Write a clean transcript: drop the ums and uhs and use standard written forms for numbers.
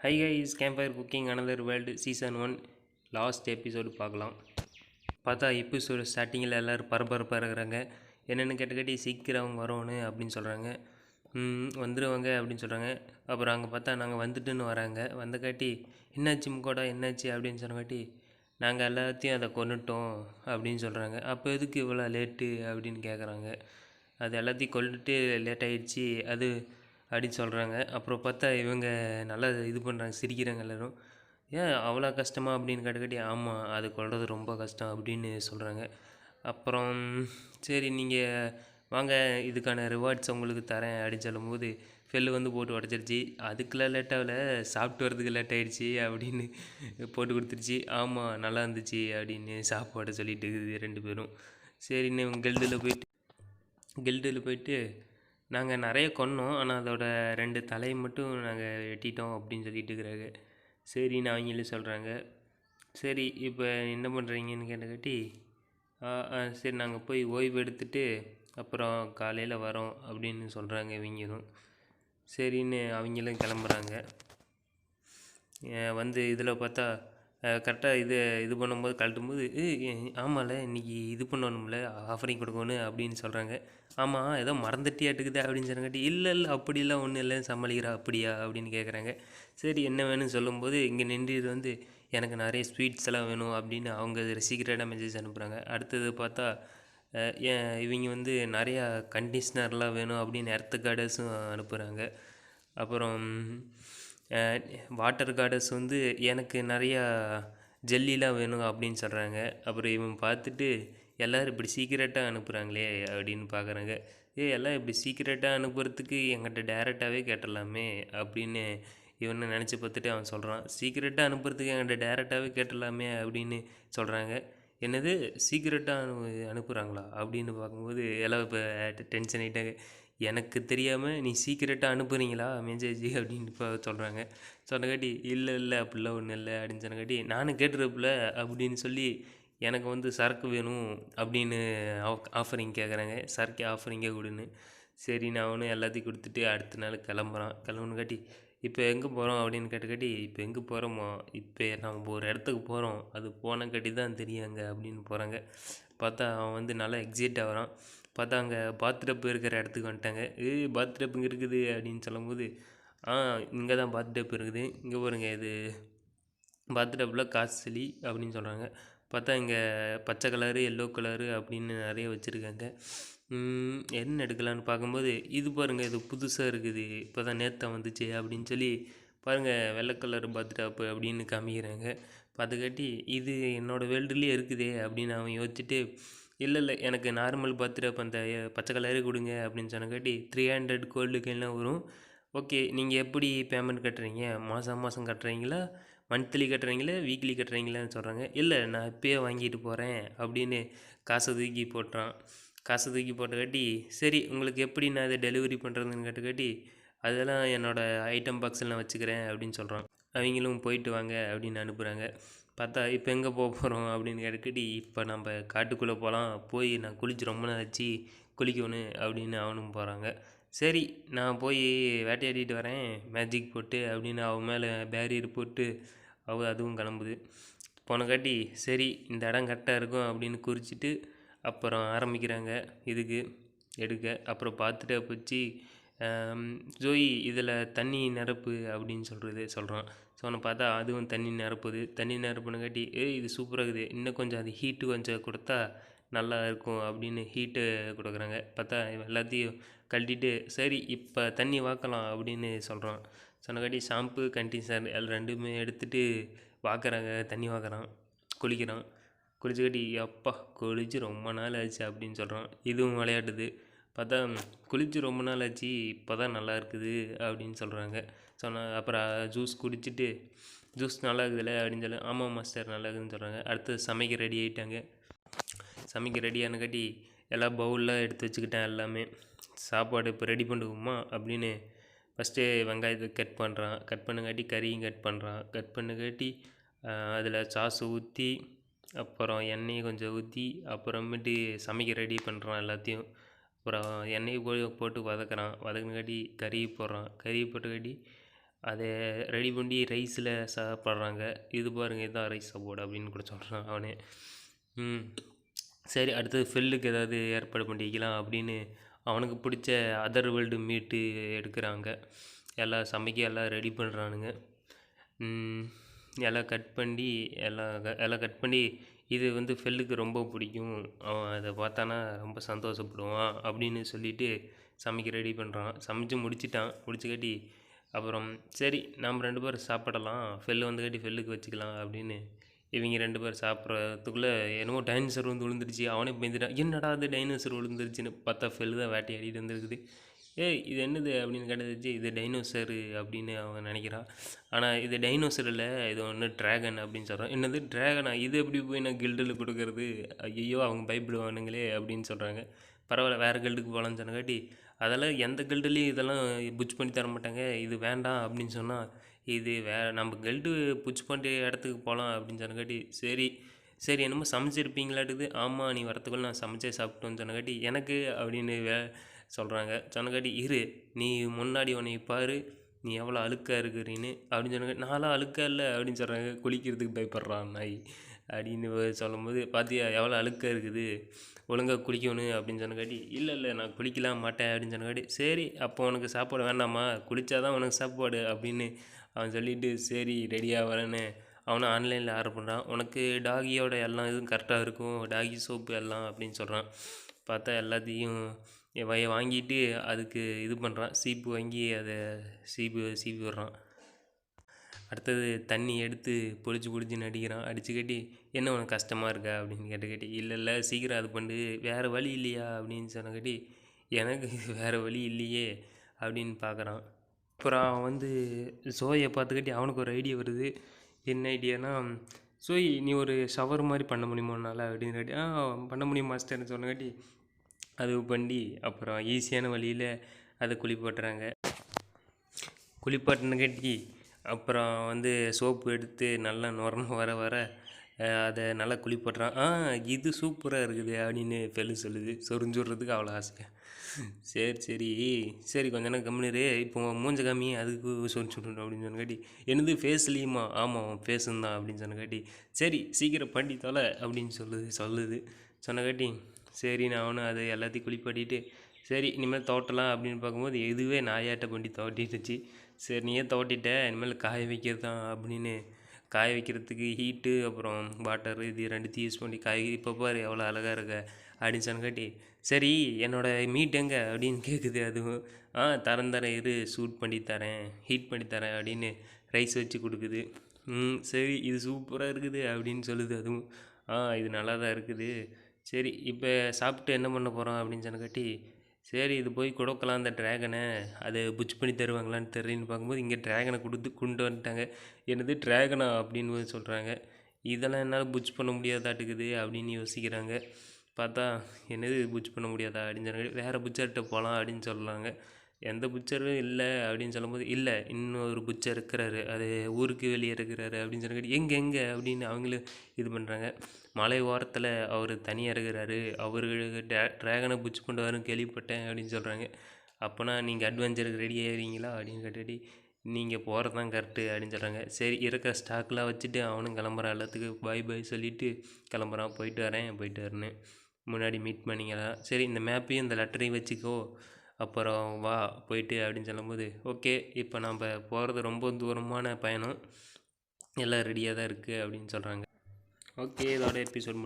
Hi guys, Campfire Cooking Another World Season 1 last episode பார்க்கலாம். பார்த்தா episode ஸ்டார்டிங்கில் எல்லோரும் பரபரப்பாக இருக்கிறாங்க. என்னென்னு கேட்டக்காட்டி சீக்கிரம் அவங்க வரணும் அப்படின்னு சொல்கிறாங்க. வந்துடுவாங்க அப்படின்னு சொல்கிறாங்க. அப்புறம் அங்கே பார்த்தா நாங்கள் வந்துட்டுன்னு வராங்க. வந்தக்காட்டி என்னாச்சு முக்கோடா என்னாச்சு அப்படின்னு சொன்னக்காட்டி நாங்கள் எல்லாத்தையும் அதை கொண்டுட்டோம் அப்படின்னு சொல்கிறாங்க. அப்போ எதுக்கு இவ்வளோ லேட்டு அப்படின்னு கேட்குறாங்க. அது எல்லாத்தையும் கொண்டுட்டு லேட் ஆகிடுச்சி அது அப்படின்னு சொல்கிறாங்க. அப்புறம் பார்த்தா இவங்க நல்லா இது பண்ணுறாங்க, சிரிக்கிறாங்க எல்லோரும். ஏன் அவ்வளோ கஷ்டமா அப்படின்னு கேட்டக்காட்டி ஆமாம் அது கொள்வது ரொம்ப கஷ்டம் அப்படின்னு சொல்கிறாங்க. அப்புறம் சரி நீங்கள் வாங்க இதுக்கான ரிவார்ட்ஸ் உங்களுக்கு தரேன் அப்படின்னு சொல்லும்போது ஃபெல்லு வந்து போட்டு உடச்சிருச்சு. அதுக்கெல்லாம் லேட்டாகல, சாப்பிட்டு வரதுக்கு லேட் ஆகிடுச்சி அப்படின்னு போட்டு கொடுத்துருச்சு. ஆமாம் நல்லா இருந்துச்சு அப்படின்னு சாப்பாடை சொல்லிட்டு இருக்குது ரெண்டு பேரும். சரின்னு கில்டில் போயிட்டு நாங்கள் நிறைய கொன்னோம், ஆனால் அதோட 2 தலையை மட்டும் நாங்கள் வெட்டிட்டோம் அப்படின்னு சொல்லிட்டு இருக்கிறாங்க. சரின்னு அவங்களும் சொல்கிறாங்க. சரி இப்போ என்ன பண்ணுறீங்கன்னு கேட்டக்காட்டி சரி நாங்கள் போய் ஓய்வு எடுத்துகிட்டு அப்புறம் காலையில் வரோம் அப்படின்னு சொல்கிறாங்க இவங்களும். சரின்னு அவங்களும் கிளம்புறாங்க. வந்து இதில் பார்த்தா கரெக்டாக இது பண்ணும்போது கழட்டும்போது ஆமாம்ல இன்றைக்கி இது பண்ணணும்ல ஆஃபரிங் கொடுக்கணும் அப்படின்னு சொல்கிறாங்க. ஆமாம் ஏதோ மறந்துட்டியாட்டுக்குது அப்படின்னு சொன்னங்காட்டி இல்லை அப்படிலாம் ஒன்றும் இல்லை சமாளிக்கிறா அப்படியா அப்படின்னு கேட்குறாங்க. சரி என்ன வேணும்னு சொல்லும்போது இங்கே நின்று வந்து எனக்கு நிறைய ஸ்வீட்ஸ் எல்லாம் வேணும் அப்படின்னு அவங்க சீக்கிரட்டாக மெசேஜ் அனுப்புகிறாங்க. அடுத்தது பார்த்தா இவங்க வந்து நிறையா கண்டிஷ்னர்லாம் வேணும் அப்படின்னு எர்த்து கார்டஸும் அனுப்புகிறாங்க. அப்புறம் வாட்டர் கார்டஸ் வந்து எனக்கு நிறையா ஜெல்லிலாம் வேணும் அப்படின்னு சொல்கிறாங்க. அப்புறம் இவன் பார்த்துட்டு எல்லோரும் இப்படி சீக்கிரட்டாக அனுப்புகிறாங்களே அப்படின்னு பார்க்குறாங்க. எல்லாம் இப்படி சீக்கிரட்டாக அனுப்புறதுக்கு என்கிட்ட டேரெக்டாகவே கேட்டுடலாமே அப்படின்னு இவனை நினச்சி பார்த்துட்டு அவன் சொல்கிறான். சீக்கிரட்டாக அனுப்புறதுக்கு என்கிட்ட டேரெக்டாகவே கேட்டுடலாமே அப்படின்னு சொல்கிறாங்க. என்னது சீக்கிரட்டாக அனுப்புகிறாங்களா அப்படின்னு பார்க்கும்போது எல்லாம் இப்போ டென்ஷன் ஆகிட்டாங்க. எனக்கு தெரியாமல் நீ சீக்கிரட்டாக அனுப்புகிறீங்களா மெசேஜ் அப்படின்னு இப்போ சொல்கிறாங்க. சொன்னக்காட்டி இல்லை அப்படிலாம் ஒன்றும் இல்லை அப்படின்னு சொன்னக்காட்டி நானும் கேட்டுருப்பில்ல அப்படின்னு சொல்லி எனக்கு வந்து சரக்கு வேணும் அப்படின்னு ஆஃபரிங் கேட்குறாங்க. சரக்கு ஆஃபரிங்கே கொடுன்னு. சரி நான் அவனும் எல்லாத்தையும் கொடுத்துட்டு அடுத்த நாள் கிளம்புனக்காட்டி இப்போ எங்கே போகிறோம் அப்படின்னு கேட்டக்காட்டி இப்போ எங்கே போகிறோமோ இப்போ நம்ம ஒரு இடத்துக்கு போகிறோம், அது போனக்காட்டி தான் தெரியாங்க அப்படின்னு போகிறாங்க. பார்த்தா அவன் வந்து நல்லா எக்ஸைட் ஆகிறான். பார்த்தா அங்கே பாத்டப் இருக்கிற இடத்துக்கு வந்துட்டாங்க. பாத்டப் இங்கே இருக்குது அப்படின்னு சொல்லும்போது இங்கே தான் பாத்டப் இருக்குது, இங்கே பாருங்க இது பாத்டப்பில் காஸ்ட்லி அப்படின்னு சொல்கிறாங்க. பார்த்தா இங்கே பச்சை கலரு எல்லோ கலரு அப்படின்னு நிறைய வச்சுருக்காங்க. என்ன எடுக்கலான்னு பார்க்கும்போது இது பாருங்கள் இது புதுசாக இருக்குது, இப்போ தான் நேற்று வந்துச்சு அப்படின்னு சொல்லி பாருங்கள் வெள்ளை கலர் பாத்டப்பு அப்படின்னு காமிக்கிறாங்க. பார்த்துக்காட்டி இது என்னோடய வேர்ல்டுலேயே இருக்குதே அப்படின்னு அவன் யோசிச்சுட்டு இல்லை எனக்கு நார்மல் பாத்டப் அந்த பச்சை கலரே கொடுங்க அப்படின்னு சொன்னக்காட்டி 300 கோல்டுக்கு என்ன வரும். ஓகே நீங்கள் எப்படி பேமெண்ட் கட்டுறீங்க, மாதம் கட்டுறீங்களா மந்த்லி கட்டுறீங்களா வீக்லி கட்டுறீங்களான்னு சொல்கிறாங்க. இல்லை நான் இப்போயே வாங்கிட்டு போகிறேன் அப்படின்னு காசை தூக்கி போட்டக்காட்டி சரி உங்களுக்கு எப்படி நான் இதை டெலிவரி பண்ணுறதுன்னு கேட்டக்காட்டி அதெல்லாம் என்னோடய ஐட்டம் பாக்ஸில் நான் வச்சுக்கிறேன் அப்படின்னு சொல்கிறான். அவங்களும் போயிட்டு வாங்க அப்படின்னு அனுப்புகிறாங்க. பார்த்தா இப்போ எங்கே போகிறோம் அப்படின்னு கேட்டக்காட்டி இப்போ நம்ம காட்டுக்குள்ளே போகலாம், போய் நான் குளிச்சு ரொம்ப நாள் ஆச்சு குளிக்கணும் அப்படின்னு அவனும் போகிறாங்க. சரி நான் போய் வேட்டையாடிட்டு வரேன் மேஜிக் போட்டு அப்படின்னு அவன் மேலே பேரியர் போட்டு அதுவும் கிளம்புது. போனக்காட்டி சரி இந்த இடம் கரெக்டாக இருக்கும் அப்படின்னு குறிச்சிட்டு அப்புறம் ஆரம்பிக்கிறாங்க இதுக்கு எடுக்க. அப்புறம் பார்த்துட்டு போச்சு ஜோய் இதில் தண்ணி நிரப்பு அப்படின்னு சொல்கிறான். ஸோ அவனை பார்த்தா அதுவும் தண்ணி நிரப்புனங்காட்டி இது சூப்பராக இருக்குது, இன்னும் கொஞ்சம் அது ஹீட்டு கொஞ்சம் கொடுத்தா நல்லா இருக்கும் அப்படின்னு ஹீட்டு கொடுக்குறாங்க. பார்த்தா எல்லாத்தையும் கழட்டிட்டு சரி இப்போ தண்ணி வாக்கலாம் அப்படின்னு சொல்கிறான். சொன்னக்காட்டி ஷாம்பு கண்டிஷனர் ரெண்டுமே எடுத்துகிட்டு தண்ணி வாக்குறான், குளிச்சுக்காட்டி அப்பா குளிச்சு ரொம்ப நாள் ஆச்சு அப்படின்னு சொல்கிறான். இதுவும் விளையாடுது. பார்த்தா குளிச்சு ரொம்ப நாள் ஆச்சு இப்போ தான் நல்லா இருக்குது அப்படின்னு சொல்கிறாங்க. அப்புறம் ஜூஸ் நல்லா இருக்குதுல்ல அப்படின்னு சொல்லி ஆமாம் மாஸ்டர் நல்லா இருக்குதுன்னு சொல்கிறாங்க. அடுத்து சமைக்க ரெடி ஆகிட்டாங்க. சமைக்க ரெடியானக்காட்டி எல்லாம் பவுலில் எடுத்து வச்சுக்கிட்டேன் எல்லாமே. சாப்பாடு இப்போ ரெடி பண்ணுவோமா அப்படின்னு ஃபஸ்ட்டு வெங்காயத்தை கட் பண்ணங்காட்டி கறியும் கட் பண்ணங்காட்டி அதில் சாஸ் ஊற்றி அப்புறம் எண்ணெயை கொஞ்சம் ஊற்றி அப்புறமேட்டு சமைக்க ரெடி பண்ணுறான் எல்லாத்தையும். அப்புறம் எண்ணெயை போட்டு வதக்குனங்காட்டி கறி போட்டுக்காட்டி அதை ரெடி பண்ணி ரைஸில் சாப்பிட்றாங்க. இது பாருங்கள் இதுதான் ரைஸ் சாப்பாடு அப்படின்னு கூட சொல்கிறான் அவனே. சரி அடுத்தது ஃபெல்லுக்கு ஏதாவது ஏற்பாடு பண்ணி வைக்கலாம் அப்படின்னு அவனுக்கு பிடிச்ச அதர் வேர்ல்டு மீட்டு எடுக்கிறாங்க. எல்லாம் சமைக்க எல்லாம் ரெடி பண்ணுறானுங்க. எல்லாம் கட் பண்ணி எல்லாம் கட் பண்ணி இது வந்து ஃபெல்லுக்கு ரொம்ப பிடிக்கும், அவன் அதை பார்த்தானா ரொம்ப சந்தோஷப்படுவான் அப்படின்னு சொல்லிட்டு சமைக்க ரெடி பண்ணுறான். சமைச்சு முடிச்சுக்காட்டி அப்புறம் சரி நாம் 2 பேரும் சாப்பிடலாம், ஃபெல்லு வந்துக்காட்டி ஃபெல்லுக்கு வச்சுக்கலாம் அப்படின்னு இவங்க 2 பேர் சாப்பிட்றதுக்குள்ளே என்னமோ டைனோசர் வந்து விழுந்துருச்சு. அவனே பயந்துட்டான். என்னடா அது டைனோசர் விழுந்துருச்சுன்னு பார்த்தா ஃபெல்லு தான் வேட்டையாடிட்டு வந்துருக்குது. ஏய் இது என்னது அப்படின்னு கேட்டதுச்சு. இது டைனோசரு அப்படின்னு அவன் நினைக்கிறான். ஆனால் இது டைனோசர் இல்லை, இது ஒன்று ட்ராகன் அப்படின்னு சொல்கிறான். என்னது ட்ராகனா, இது எப்படி போய் நான் கில்டில் கொடுக்கறது, ஐயோ அவங்க பயப்படுவானுங்களே அப்படின்னு சொல்கிறாங்க. பரவாயில்ல வேறு கில்டுக்கு போகலான்னு சொன்னங்காட்டி அதெல்லாம் எந்த கில்டுலேயும் இதெல்லாம் புச் பண்ணி தர மாட்டாங்க, இது வேண்டாம் அப்படின்னு சொன்னால் இது நம்ம கில்டு புச் பண்ணுற இடத்துக்கு போகலாம் அப்படின்னு சொன்னங்காட்டி சரி என்னமோ சமைச்சிருப்பீங்களாட்டுது. ஆமாம் நீ வரத்துக்குள்ள நான் சமைச்சே சாப்பிட்டோன்னு சொன்னங்காட்டி எனக்கு அப்படின்னு சொல்கிறாங்க. சொன்னங்காட்டி இரு நீ முன்னாடி உன்னை பாரு நீ எவ்வளோ அழுக்காக இருக்கிறீன்னு அப்படின்னு சொன்னாங்க. நான்லாம் அழுக்காக இல்லை அப்படின்னு சொல்கிறாங்க. குளிக்கிறதுக்கு பயப்படுறான் நாய் அப்படின்னு சொல்லும்போது பார்த்தியா எவ்வளோ அழுக்காக இருக்குது, ஒழுங்காக குளிக்கணும் அப்படின்னு சொன்னங்காட்டி இல்லை நான் குளிக்கலாம் மாட்டேன் அப்படின்னு சொன்னங்காட்டி சரி அப்போ உனக்கு சாப்பாடு வேண்டாமா, குளித்தாதான் உனக்கு சாப்பாடு அப்படின்னு அவன் சொல்லிவிட்டு சரி ரெடியாக வரேன்னு அவனும் ஆன்லைனில் ஆர்டர் பண்ணுறான். உனக்கு டாகியோட எல்லாம் இதுவும் கரெக்டாக இருக்கும், டாகி சோப்பு எல்லாம் அப்படின்னு சொல்கிறான். பார்த்தா எல்லாத்தையும் வாங்கிட்டு அதுக்கு இது பண்ணுறான். சீப்பு வாங்கி அதை சீப்பி விடுறான். அடுத்தது தண்ணி எடுத்து பொழிச்சு அடிக்கிறான். அடிச்சுக்கட்டி என்ன உனக்கு கஷ்டமாக இருக்கா அப்படின்னு கேட்டுக்கட்டி இல்லை சீக்கிரம் அது பண்ணு, வேறு வழி இல்லையா அப்படின்னு சொன்னக்காட்டி எனக்கு வேறு வழி இல்லையே அப்படின்னு பார்க்குறான். அப்புறம் அவன் வந்து சோயை பார்த்துக்கட்டி அவனுக்கு ஒரு ஐடியா வருது. என்ன ஐடியானா, சோய் நீ ஒரு ஷவர் மாதிரி பண்ண முடியுமா உன்னால் அப்படின்னு கேட்டி பண்ண முடியும் மாஸ்டர்னு சொன்னக்காட்டி அது பண்ணி அப்புறம் ஈஸியான வழியில் அதை குளிப்பாட்டினங்காட்டி அப்புறம் வந்து சோப்பு எடுத்து நல்லா நுரன்னு வர அதை நல்லா குளிப்பாட்டுறான். இது சூப்பராக இருக்குது அப்படின்னு ஃபெல்லு சொல்லுது. சொரிஞ்சுடுறதுக்கு அவ்வளோ ஆசையாக. சரி கொஞ்ச நேரம் கம்முனிரு, இப்போ மூஞ்ச காமி அதுக்கு சொரிச்சுடணும் அப்படின்னு சொன்னக்காட்டி என்னது ஃபேஸ்லேயுமா, ஆமாம் ஃபேஸுன்னு தான் அப்படின்னு சொன்னக்காட்டி சரி சீக்கிரம் பண்ணி தொலை அப்படின்னு சொல்லுது. சொன்னக்காட்டி சரி நான் அவனும் அதை எல்லாத்தையும் குளிப்பாட்டிட்டு சரி இனிமேல் தோட்டலாம் அப்படின்னு பார்க்கும்போது எதுவே நாயாட்ட பண்ணி தோட்டிட்டுச்சு. சரி நீயே தோட்டிட்ட இனிமேல் காய வைக்கிறது தான் அப்படின்னு காய வைக்கிறதுக்கு ஹீட்டு அப்புறம் வாட்டரு இது ரெண்டுத்தையும் யூஸ் பண்ணி இப்போ பாரு எவ்வளோ அழகாக இருக்க அப்படின்னு சொன்னக்காட்டி சரி என்னோடய மீட் எங்கே அப்படின்னு கேட்குது. அதுவும் தரேன் இரு ஹீட் பண்ணி தரேன் அப்படின்னு ரைஸ் வச்சு கொடுக்குது. சரி இது சூப்பராக இருக்குது அப்படின்னு சொல்லுது. அதுவும் இது நல்லா தான் இருக்குது. சரி இப்போ சாப்பிட்டு என்ன பண்ண போகிறோம் அப்படின்னு சொன்னக்காட்டி சரி இது போய் கொடுக்கலாம் அந்த ட்ராகனை, அதை புச் பண்ணி தருவாங்களான்னு தெரியுன்னு பார்க்கும்போது இங்கே ட்ராகனை கொண்டு வந்துட்டாங்க. என்னது ட்ராகனா அப்படின்னு சொல்கிறாங்க. இதெல்லாம் என்னால் புச் பண்ண முடியாதாட்டுக்குது அப்படின்னு யோசிக்கிறாங்க. பார்த்தா என்னது புச் பண்ண முடியாதா அப்படின்னு சொன்னாங்க. வேறு புச்சர்கிட்ட போகலாம் அப்படின்னு சொல்கிறாங்க. எந்த புச்சரும் இல்லை அப்படின்னு சொல்லும்போது இல்லை இன்னொரு புச்சர் இருக்கிறாரு, அது ஊருக்கு வெளியே இருக்கிறாரு அப்படின்னு சொன்னாங்க. எங்கே அப்படின்னு அவங்களும் இது பண்ணுறாங்க. மலை ஓரத்தில் அவர் தனியாக இருக்கிறாரு, அவருக்கு ட்ராகனை புச் பண்ணுவாருன்னு கேள்விப்பட்டேன் அப்படின்னு சொல்கிறாங்க. அப்போனா நீங்கள் அட்வென்ச்சருக்கு ரெடி ஆகிறீங்களா அப்படின்னு கேட்டாடி நீங்கள் போகிறது தான் கரெக்டு அப்படின்னு சொல்கிறாங்க. சரி இருக்கிற ஸ்டாக்லாம் வச்சுட்டு அவனும் கிளம்புறான். எல்லாத்துக்கும் பாய் சொல்லிவிட்டு கிளம்புறான். போயிட்டு வரேன்னு முன்னாடி மீட் பண்ணிங்களா, சரி இந்த மேப்பையும் இந்த லெட்டரையும் வச்சுக்கோ அப்புறம் வா போயிட்டு அப்படின்னு சொல்லும்போது ஓகே இப்போ நம்ம போகிறது ரொம்ப தூரமான பயணம், எல்லாம் ரெடியாக தான் இருக்குது அப்படின்னு சொல்கிறாங்க. ஓகே இதோட எபிசோட்